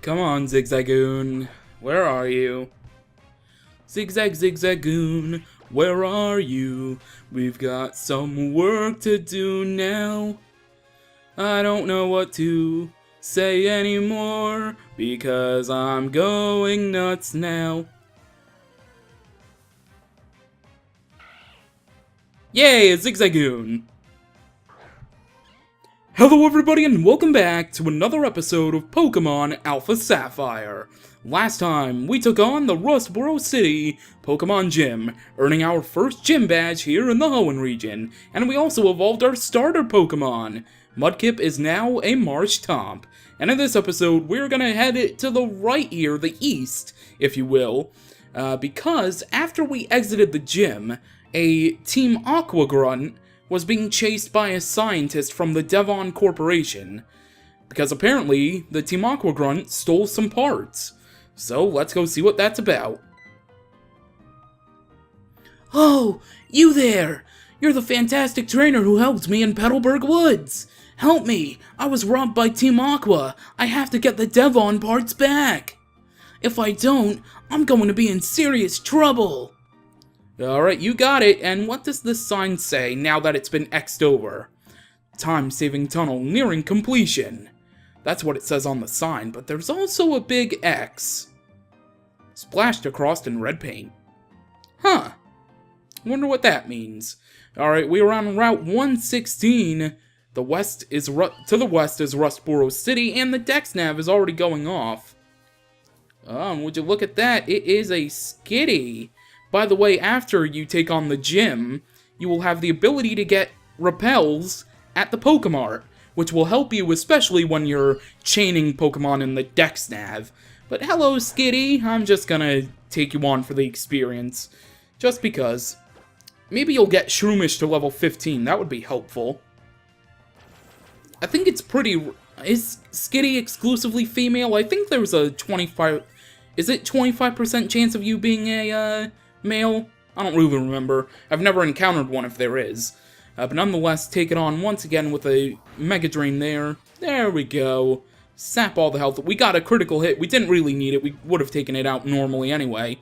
Come on, Zigzagoon. Where are you? Zigzag, Zigzagoon, where are you? We've got some work to do now. I don't know what to say anymore, because I'm going nuts now. Yay, a Zigzagoon! Hello everybody and welcome back to another episode of Pokémon AlphaSapphire. Last time, we took on the Rustboro City Pokémon Gym, earning our first gym badge here in the Hoenn region, and we also evolved our starter Pokémon. Mudkip is now a Marshtomp, and in this episode, we're gonna head it to the right here, the east, if you will, because after we exited the gym, a Team Aqua Grunt was being chased by a scientist from the Devon Corporation, because apparently the Team Aqua Grunt stole some parts. So let's go see what that's about. Oh, you there! You're the fantastic trainer who helped me in Petalburg Woods! Help me! I was robbed by Team Aqua! I have to get the Devon parts back! If I don't, I'm going to be in serious trouble! Alright, you got it, and what does this sign say now that it's been X'd over? Time-saving tunnel nearing completion. That's what it says on the sign, but there's also a big X. Splashed across in red paint. Huh. Wonder what that means. Alright, we are on Route 116. To the west is Rustboro City, and the Dex Nav is already going off. Would you look at that? It is a Skitty. By the way, after you take on the gym, you will have the ability to get repels at the Pokemart, which will help you especially when you're chaining Pokemon in the Dex Nav. But hello, Skitty, I'm just gonna take you on for the experience, just because. Maybe you'll get Shroomish to level 15, that would be helpful. I think it's pretty... Is Skitty exclusively female? I think there's a 25... Is it 25% chance of you being a, male? I don't really remember. I've never encountered one if there is. But nonetheless, take it on once again with a Mega Drain there. There we go. Sap all the health. We got a critical hit. We didn't really need it. We would have taken it out normally anyway.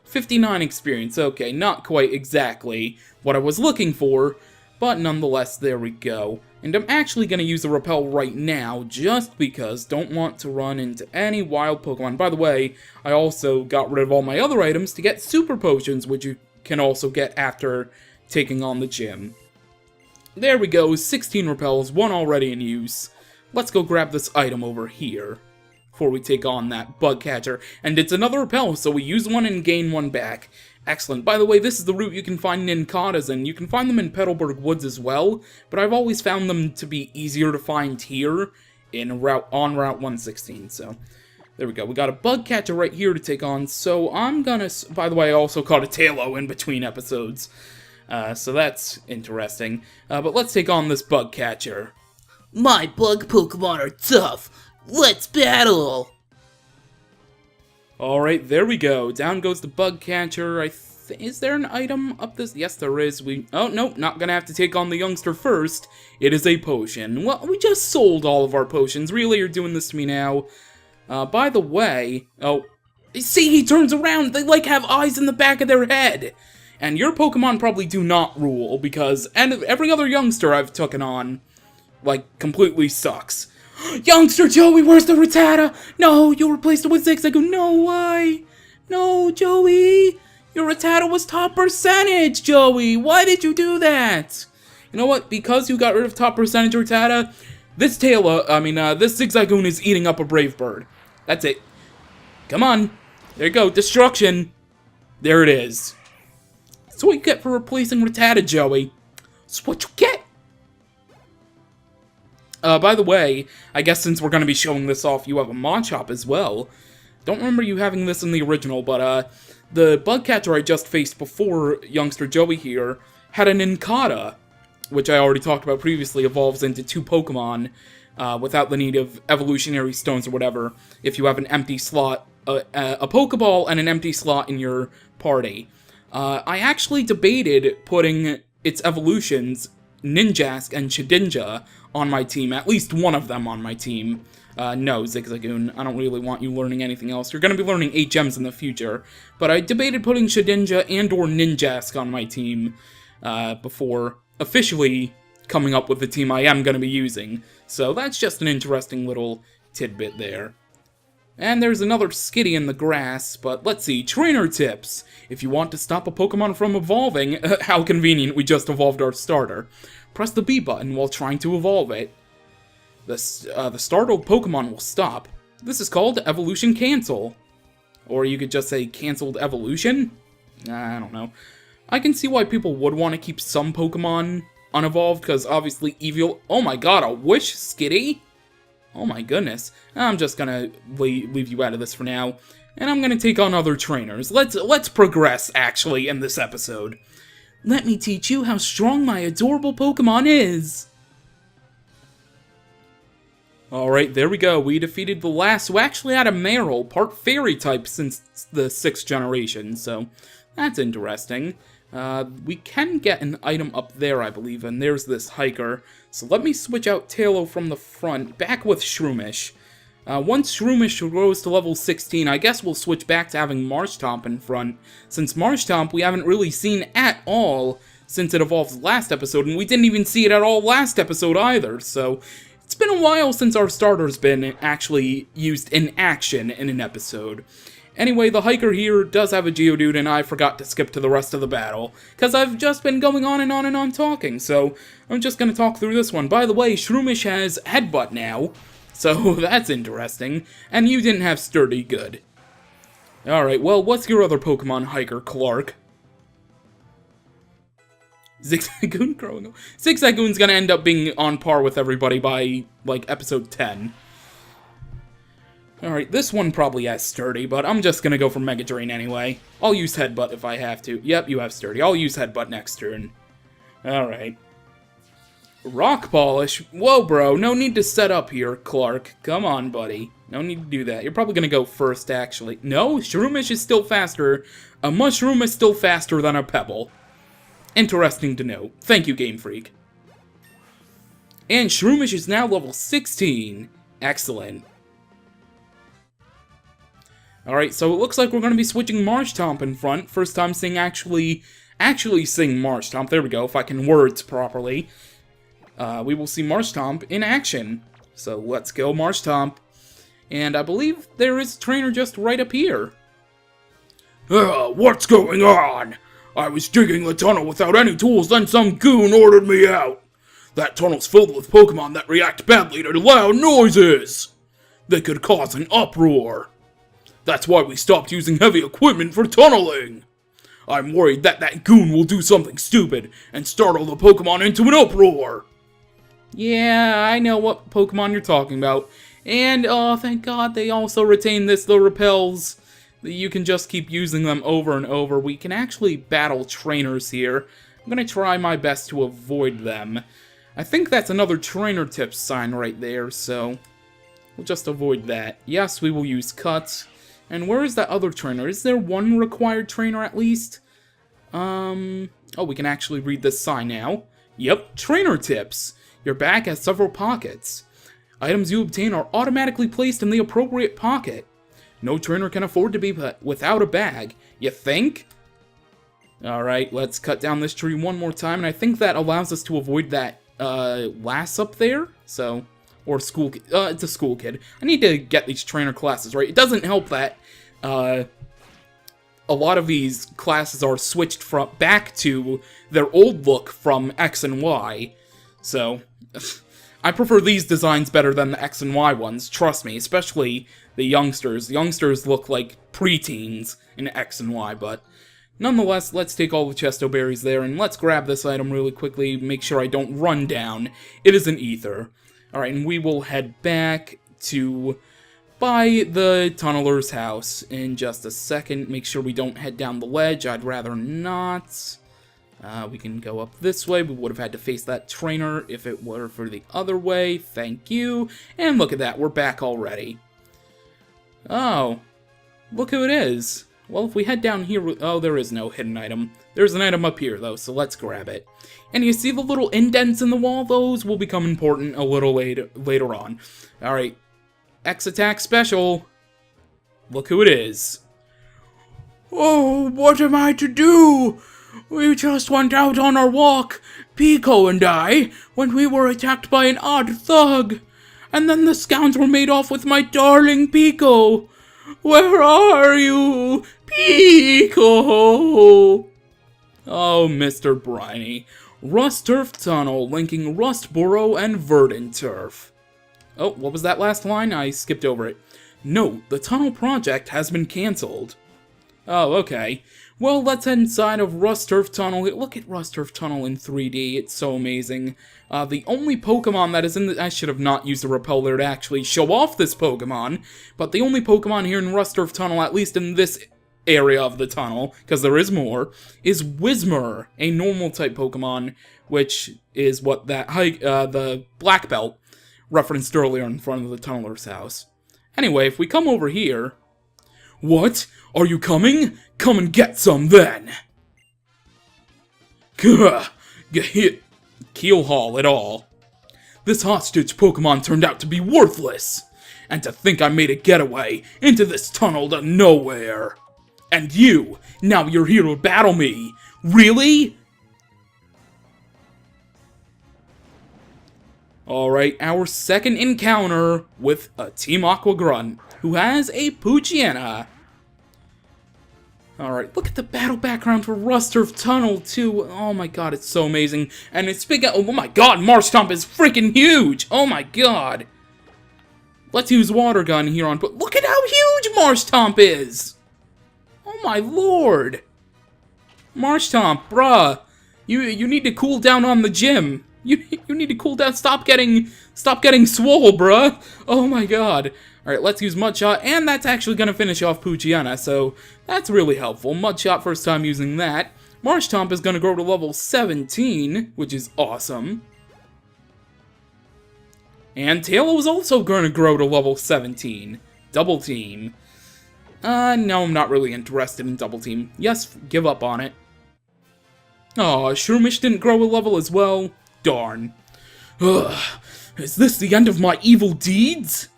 59 experience. Okay, not quite exactly what I was looking for. But nonetheless, there we go. And I'm actually going to use a Repel right now, just because don't want to run into any wild Pokemon. By the way, I also got rid of all my other items to get Super Potions, which you can also get after taking on the gym. There we go, 16 Repels, one already in use. Let's go grab this item over here, before we take on that bug catcher. And it's another Repel, so we use one and gain one back. Excellent. By the way, this is the route you can find Ninkatas, and you can find them in Petalburg Woods as well, but I've always found them to be easier to find here on Route 116, so there we go. We got a bug catcher right here to take on, so I'm gonna... By the way, I also caught a Tailo in between episodes, so that's interesting. But let's take on this bug catcher. My bug Pokemon are tough. Let's battle! Alright, there we go. Down goes the bug catcher. Is there an item up this? Yes, there is. Oh, nope, not gonna have to take on the youngster first. It is a potion. Well, we just sold all of our potions. Really, you're doing this to me now. By the way... Oh, see, he turns around. They, like, have eyes in the back of their head. And your Pokemon probably do not rule, because every other youngster I've taken on, like, completely sucks. Youngster Joey, where's the Rattata? No, you replaced it with Zigzagoon. No, why? No, Joey. Your Rattata was top percentage, Joey. Why did you do that? You know what? Because you got rid of top percentage Rattata, this this Zigzagoon is eating up a Brave Bird. That's it. Come on. There you go. Destruction. There it is. That's what you get for replacing Rattata, Joey. That's what you get. By the way, I guess since we're going to be showing this off, you have a Machop as well. Don't remember you having this in the original, but, the bug catcher I just faced before youngster Joey here had an Nincada, which I already talked about previously, evolves into 2 Pokemon, without the need of evolutionary stones or whatever, if you have an empty slot, a Pokeball and an empty slot in your party. I actually debated putting its evolutions Ninjask and Shedinja on my team, at least one of them on my team. No, Zigzagoon, I don't really want you learning anything else. You're going to be learning 8 gems in the future. But I debated putting Shedinja and or Ninjask on my team before officially coming up with the team I am going to be using. So that's just an interesting little tidbit there. And there's another Skitty in the grass, but let's see, trainer tips. If you want to stop a Pokemon from evolving, how convenient, we just evolved our starter. Press the B button while trying to evolve it. The startled Pokemon will stop. This is called Evolution Cancel. Or you could just say Cancelled Evolution? I don't know. I can see why people would want to keep some Pokemon unevolved, because obviously Eevee... Oh my god, a Wish Skitty? Oh my goodness. I'm just gonna leave you out of this for now. And I'm gonna take on other trainers. Let's progress, actually, in this episode. Let me teach you how strong my adorable Pokemon is! Alright, there we go. We defeated the last who actually had a Marill, part Fairy type since the 6th generation, so that's interesting. We can get an item up there, I believe, and there's this hiker. So let me switch out Tailo from the front, back with Shroomish. Once Shroomish grows to level 16, I guess we'll switch back to having Marshtomp in front, since Marshtomp we haven't really seen at all since it evolved last episode, and we didn't even see it at all last episode either, so it's been a while since our starter's been actually used in action in an episode. Anyway, the hiker here does have a Geodude, and I forgot to skip to the rest of the battle, because I've just been going on and on and on talking, so I'm just going to talk through this one. By the way, Shroomish has Headbutt now, so that's interesting, and you didn't have Sturdy. Good. Alright, well, what's your other Pokemon, hiker, Clark? Zigzagoon growing up. Zigzagoon's going to end up being on par with everybody by, like, episode 10. Alright, this one probably has Sturdy, but I'm just gonna go for Mega Drain anyway. I'll use Headbutt if I have to. Yep, you have Sturdy. I'll use Headbutt next turn. Alright. Rock Polish? Whoa, bro, no need to set up here, Clark. Come on, buddy. No need to do that. You're probably gonna go first, actually. No, Shroomish is still faster. A Mushroom is still faster than a Pebble. Interesting to note. Thank you, Game Freak. And Shroomish is now level 16. Excellent. Alright, so it looks like we're going to be switching Marshtomp in front. First time seeing actually seeing Marshtomp. There we go, if I can words properly. We will see Marshtomp in action. So let's go, Marshtomp. And I believe there is a trainer just right up here. What's going on? I was digging the tunnel without any tools, then some goon ordered me out. That tunnel's filled with Pokemon that react badly to loud noises. They could cause an uproar. That's why we stopped using heavy equipment for tunneling. I'm worried that goon will do something stupid and startle the Pokemon into an uproar. Yeah, I know what Pokemon you're talking about. And, oh, thank God they also retain the repels. You can just keep using them over and over. We can actually battle trainers here. I'm gonna try my best to avoid them. I think that's another trainer tips sign right there, so we'll just avoid that. Yes, we will use Cut. And where is that other trainer? Is there one required trainer at least? Oh, we can actually read this sign now. Yep, trainer tips. Your bag has several pockets. Items you obtain are automatically placed in the appropriate pocket. No trainer can afford to be without a bag. You think? Alright, let's cut down this tree one more time, and I think that allows us to avoid that, lass up there, so... Or school kid. It's a school kid. I need to get these trainer classes right. It doesn't help that a lot of these classes are switched back to their old look from X and Y. So, I prefer these designs better than the X and Y ones, trust me, especially the youngsters. The youngsters look like preteens in X and Y, but nonetheless, let's take all the Chesto Berries there, and let's grab this item really quickly, make sure I don't run down. It is an Ether. Alright, and we will head back to by the tunneler's house in just a second. Make sure we don't head down the ledge. I'd rather not. We can go up this way. We would have had to face that trainer if it were for the other way. Thank you. And look at that, we're back already. Oh, look who it is. Well, if we head down here... Oh, there is no hidden item. There's an item up here, though, so let's grab it. And you see the little indents in the wall? Those will become important a little later on. Alright. X-Attack Special. Look who it is. Oh, what am I to do? We just went out on our walk, Peeko and I, when we were attacked by an odd thug. And then the scoundrel made off with my darling Peeko. Where are you, Peeko? Oh, Mr. Briney. Rust Turf Tunnel, linking Rustboro and Verdant Turf. Oh, what was that last line? I skipped over it. No, the tunnel project has been cancelled. Oh, okay. Well, let's head inside of Rust Turf Tunnel. Look at Rust Turf Tunnel in 3D. It's so amazing. The only Pokemon that is in the... I should have not used a repeller to actually show off this Pokemon, but the only Pokemon here in Rust Turf Tunnel, at least in this area of the tunnel, because there is more, is Whismur, a normal type Pokemon, which is what that the black belt referenced earlier in front of the tunneler's house. Anyway, if we come over here... What? Are you coming? Come and get some then! Gah! Get keel haul it all. This hostage Pokemon turned out to be worthless! And to think I made a getaway into this tunnel to nowhere! And you! Now you're here to battle me! Really? Alright, our second encounter with a Team Aqua Grunt, who has a Poochyena. Alright, look at the battle background for Rust Turf Tunnel, too. Oh my god, it's so amazing. And it's big. Oh my god, Marshtomp is freaking huge! Oh my god. Let's use Water Gun here on... But look at how huge Marshtomp is! Oh my lord. Marshtomp, bruh. You need to cool down on the gym. You need to cool down. Stop getting swole, bruh. Oh my god. Alright, let's use Mudshot, and that's actually going to finish off Poochyena, so that's really helpful. Mudshot, first time using that. Marshtomp is going to grow to level 17, which is awesome. And Tailo is also going to grow to level 17. Double Team. No, I'm not really interested in Double Team. Yes, give up on it. Aw, Shroomish didn't grow a level as well. Darn. Ugh, is this the end of my evil deeds?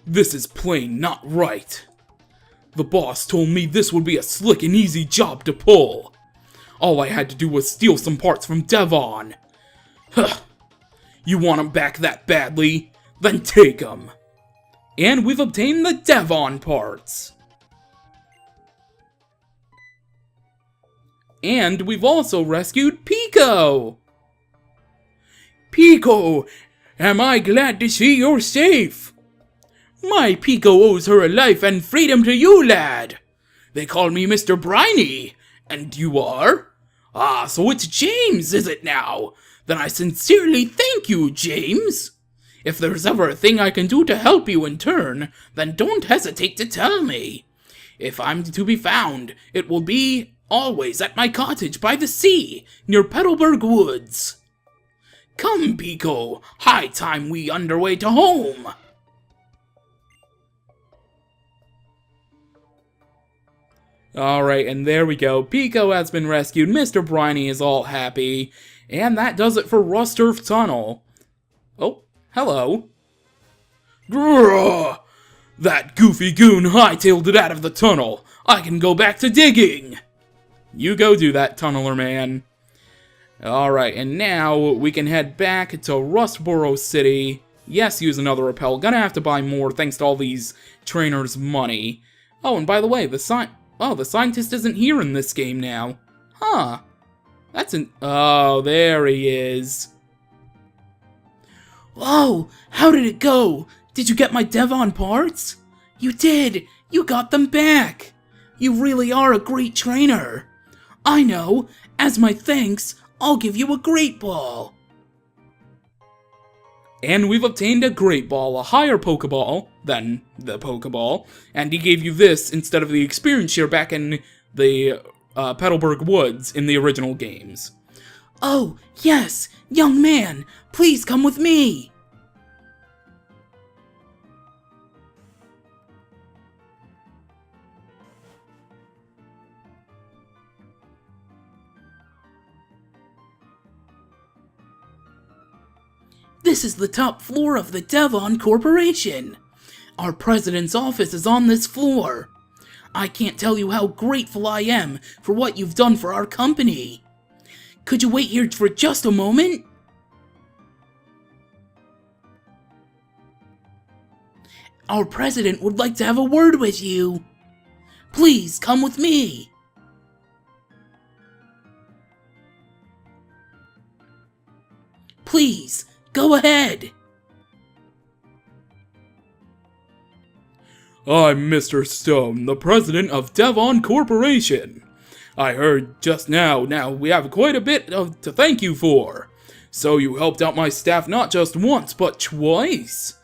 This is plain not right. The boss told me this would be a slick and easy job to pull. All I had to do was steal some parts from Devon. Huh. You want 'em back that badly? Then take 'em. And we've obtained the Devon parts. And we've also rescued Peeko. Peeko, am I glad to see you're safe. My Peeko owes her a life and freedom to you, lad. They call me Mr. Briney. And you are? Ah, so it's James, is it now? Then I sincerely thank you, James. If there's ever a thing I can do to help you in turn, then don't hesitate to tell me. If I'm to be found, it will be always at my cottage by the sea, near Petalburg Woods. Come, Peeko, high time we underway to home. Alright, and there we go. Peeko has been rescued, Mr. Briney is all happy, and that does it for Rust Turf Tunnel. Oh, hello. Grrrr! That goofy goon hightailed it out of the tunnel. I can go back to digging. You go do that, Tunneler Man. Alright, and now we can head back to Rustboro City. Yes, use another repel. Gonna have to buy more thanks to all these trainers' money. Oh, and by the way, the scientist isn't here in this game now. Huh. Oh, there he is. Whoa, how did it go? Did you get my Devon parts? You did! You got them back! You really are a great trainer! I know! As my thanks, I'll give you a Great Ball! And we've obtained a Great Ball, a higher Pokeball than the Pokeball, and he gave you this instead of the experience share back in the Petalburg Woods in the original games. Oh, yes! Young man, please come with me! This is the top floor of the Devon Corporation. Our president's office is on this floor. I can't tell you how grateful I am for what you've done for our company. Could you wait here for just a moment? Our president would like to have a word with you. Please come with me. Please, go ahead. I'm Mr. Stone, the president of Devon Corporation. I heard just now we have quite a bit to thank you for. So you helped out my staff not just once, but twice.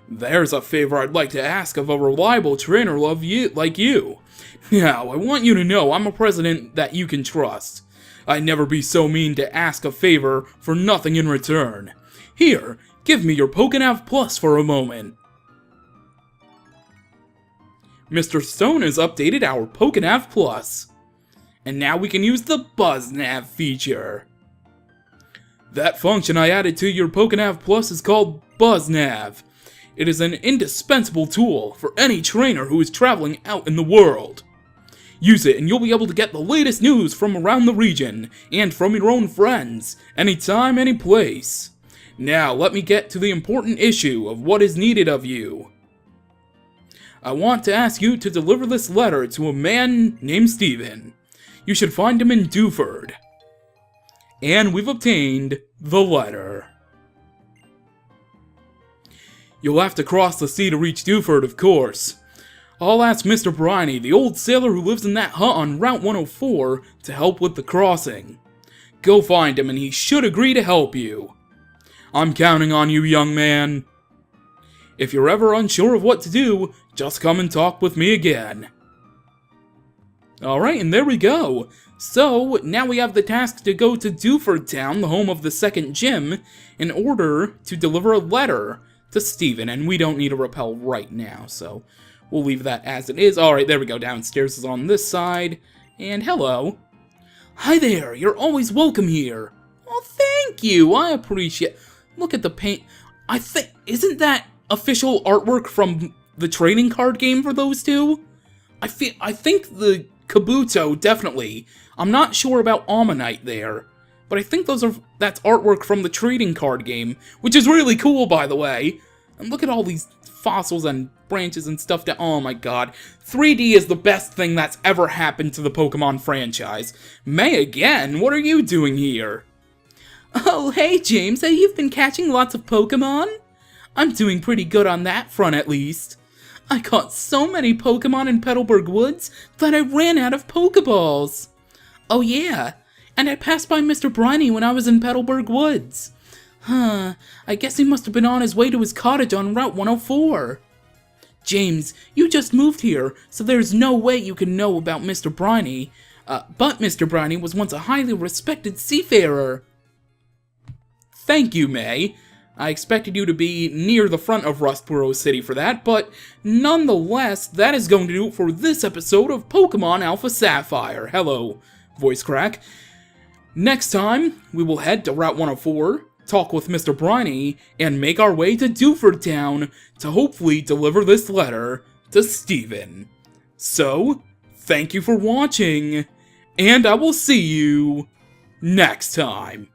There's a favor I'd like to ask of a reliable trainer like you. Now, I want you to know I'm a president that you can trust. I'd never be so mean to ask a favor for nothing in return. Here, give me your Pokénav Plus for a moment. Mr. Stone has updated our Pokénav Plus. And now we can use the BuzzNav feature. That function I added to your Pokénav Plus is called BuzzNav. It is an indispensable tool for any trainer who is traveling out in the world. Use it and you'll be able to get the latest news from around the region and from your own friends, anytime, any place. Now let me get to the important issue of what is needed of you. I want to ask you to deliver this letter to a man named Steven. You should find him in Dewford. And we've obtained the letter. You'll have to cross the sea to reach Dewford, of course. I'll ask Mr. Briney, the old sailor who lives in that hut on Route 104, to help with the crossing. Go find him and he should agree to help you. I'm counting on you, young man. If you're ever unsure of what to do, just come and talk with me again. Alright, and there we go. So, now we have the task to go to Dewford Town, the home of the second gym, in order to deliver a letter to Steven, and we don't need a rappel right now, so we'll leave that as it is. Alright, there we go. Downstairs is on this side, and hello. Hi there, you're always welcome here. Oh, thank you, I appreciate. Look at the paint. Isn't that official artwork from the trading card game for those two? I think the Kabuto, definitely. I'm not sure about Ammonite there, but I think that's artwork from the trading card game, which is really cool, by the way. And look at all these fossils and branches and stuff. Oh my god. 3D is the best thing that's ever happened to the Pokemon franchise. May again, what are you doing here? Oh, hey James, have you been catching lots of Pokemon? I'm doing pretty good on that front, at least. I caught so many Pokemon in Petalburg Woods that I ran out of Pokeballs. Oh yeah, and I passed by Mr. Briney when I was in Petalburg Woods. I guess he must have been on his way to his cottage on Route 104. James, you just moved here, so there's no way you can know about Mr. Briney. But Mr. Briney was once a highly respected seafarer. Thank you, May. I expected you to be near the front of Rustboro City for that, but nonetheless, that is going to do it for this episode of Pokémon AlphaSapphire. Hello, voice crack. Next time, we will head to Route 104, talk with Mr. Briney, and make our way to Dewford Town to hopefully deliver this letter to Steven. So, thank you for watching, and I will see you next time.